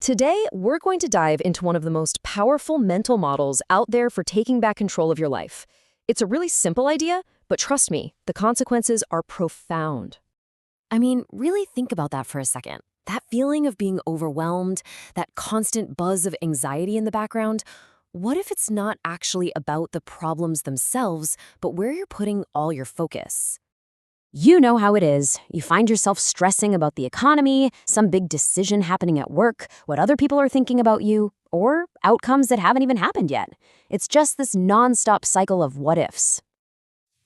Today, we're going to dive into one of the most powerful mental models out there for taking back control of your life. It's a really simple idea, but trust me, the consequences are profound. I mean, really think about that for a second. That feeling of being overwhelmed, that constant buzz of anxiety in the background, what if it's not actually about the problems themselves, but where you're putting all your focus? You know how it is. You find yourself stressing about the economy, some big decision happening at work, what other people are thinking about you, or outcomes that haven't even happened yet. It's just this nonstop cycle of what ifs.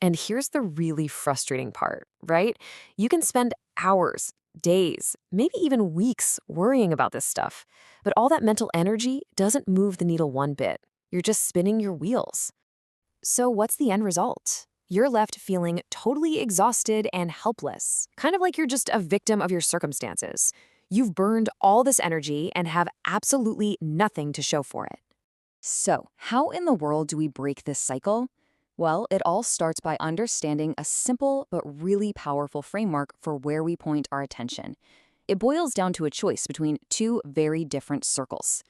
And here's the really frustrating part, right? You can spend hours, days, maybe even weeks worrying about this stuff, but all that mental energy doesn't move the needle one bit. You're just spinning your wheels. So what's the end result? You're left feeling totally exhausted and helpless, kind of like you're just a victim of your circumstances. You've burned all this energy and have absolutely nothing to show for it. So, how in the world do we break this cycle? Well, it all starts by understanding a simple but really powerful framework for where we point our attention. It boils down to a choice between two very different circles.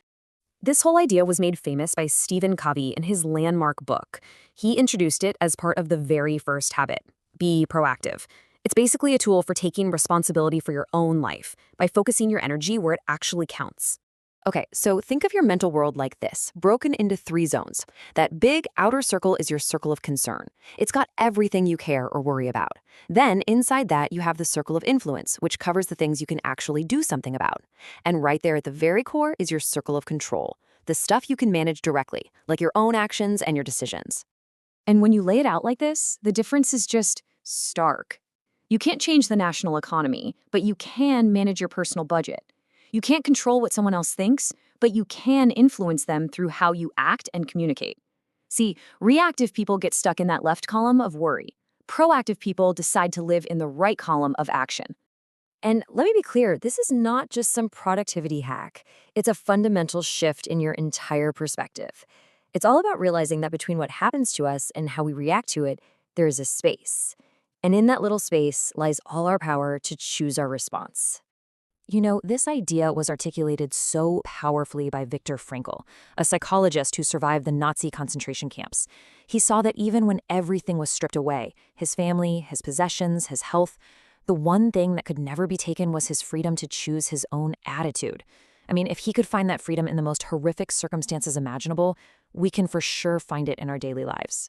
This whole idea was made famous by Stephen Covey in his landmark book. He introduced it as part of the very first habit, be proactive. It's basically a tool for taking responsibility for your own life by focusing your energy where it actually counts. Okay, so think of your mental world like this, broken into three zones. That big outer circle is your circle of concern. It's got everything you care or worry about. Then, inside that, you have the circle of influence, which covers the things you can actually do something about. And right there at the very core is your circle of control, the stuff you can manage directly, like your own actions and your decisions. And when you lay it out like this, the difference is just stark. You can't change the national economy, but you can manage your personal budget. You can't control what someone else thinks, but you can influence them through how you act and communicate. See, reactive people get stuck in that left column of worry. Proactive people decide to live in the right column of action. And let me be clear, this is not just some productivity hack. It's a fundamental shift in your entire perspective. It's all about realizing that between what happens to us and how we react to it, there is a space. And in that little space lies all our power to choose our response. You know, this idea was articulated so powerfully by Viktor Frankl, a psychologist who survived the Nazi concentration camps. He saw that even when everything was stripped away, his family, his possessions, his health, the one thing that could never be taken was his freedom to choose his own attitude. I mean, if he could find that freedom in the most horrific circumstances imaginable, we can for sure find it in our daily lives.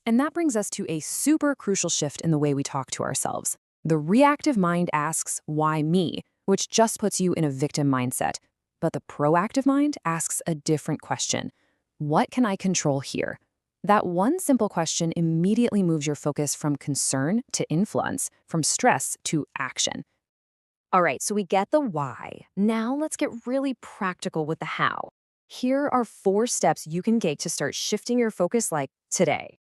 And that brings us to a super crucial shift in the way we talk to ourselves. The reactive mind asks, why me? Which just puts you in a victim mindset. But the proactive mind asks a different question. What can I control here? That one simple question immediately moves your focus from concern to influence, from stress to action. All right, so we get the why. Now let's get really practical with the how. Here are 4 steps you can take to start shifting your focus like today.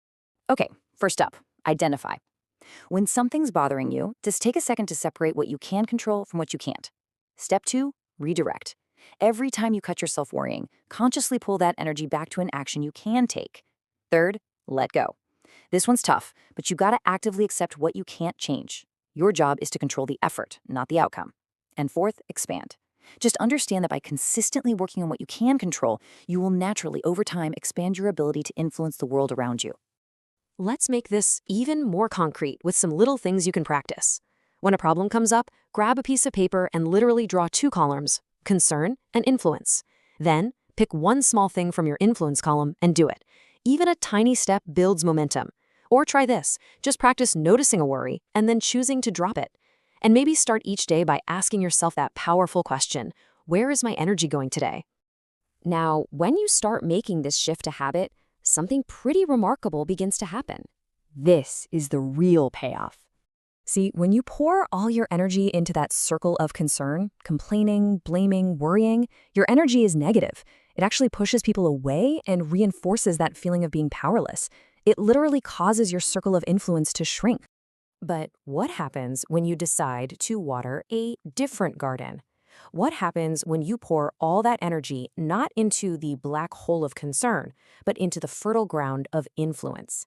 Okay, first up, identify. When something's bothering you, just take a second to separate what you can control from what you can't. Step 2, redirect. Every time you catch yourself worrying, consciously pull that energy back to an action you can take. Third, let go. This one's tough, but you gotta actively accept what you can't change. Your job is to control the effort, not the outcome. And fourth, expand. Just understand that by consistently working on what you can control, you will naturally, over time, expand your ability to influence the world around you. Let's make this even more concrete with some little things you can practice. When a problem comes up, grab a piece of paper and literally draw 2 columns, concern and influence. Then, pick one small thing from your influence column and do it. Even a tiny step builds momentum. Or try this, just practice noticing a worry and then choosing to drop it. And maybe start each day by asking yourself that powerful question, where is my energy going today? Now, when you start making this shift to habit, something pretty remarkable begins to happen. This is the real payoff. See, when you pour all your energy into that circle of concern, complaining, blaming, worrying, your energy is negative. It actually pushes people away and reinforces that feeling of being powerless. It literally causes your circle of influence to shrink. But what happens when you decide to water a different garden? What happens when you pour all that energy not into the black hole of concern, but into the fertile ground of influence?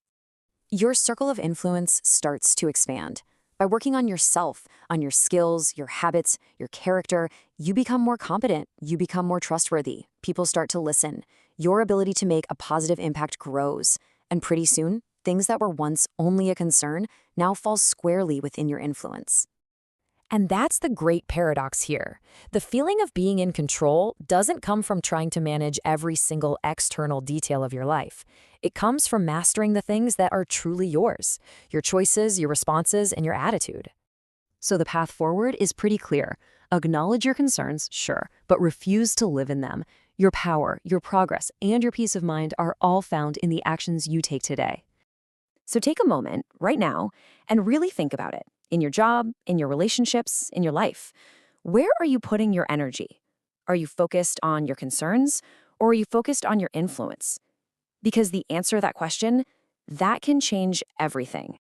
Your circle of influence starts to expand. By working on yourself, on your skills, your habits, your character, you become more competent, you become more trustworthy. People start to listen. Your ability to make a positive impact grows. And pretty soon, things that were once only a concern now fall squarely within your influence. And that's the great paradox here. The feeling of being in control doesn't come from trying to manage every single external detail of your life. It comes from mastering the things that are truly yours, your choices, your responses, and your attitude. So the path forward is pretty clear. Acknowledge your concerns, sure, but refuse to live in them. Your power, your progress, and your peace of mind are all found in the actions you take today. So take a moment right now and really think about it. In your job, in your relationships, in your life. Where are you putting your energy? Are you focused on your concerns, or are you focused on your influence? Because the answer to that question, that can change everything.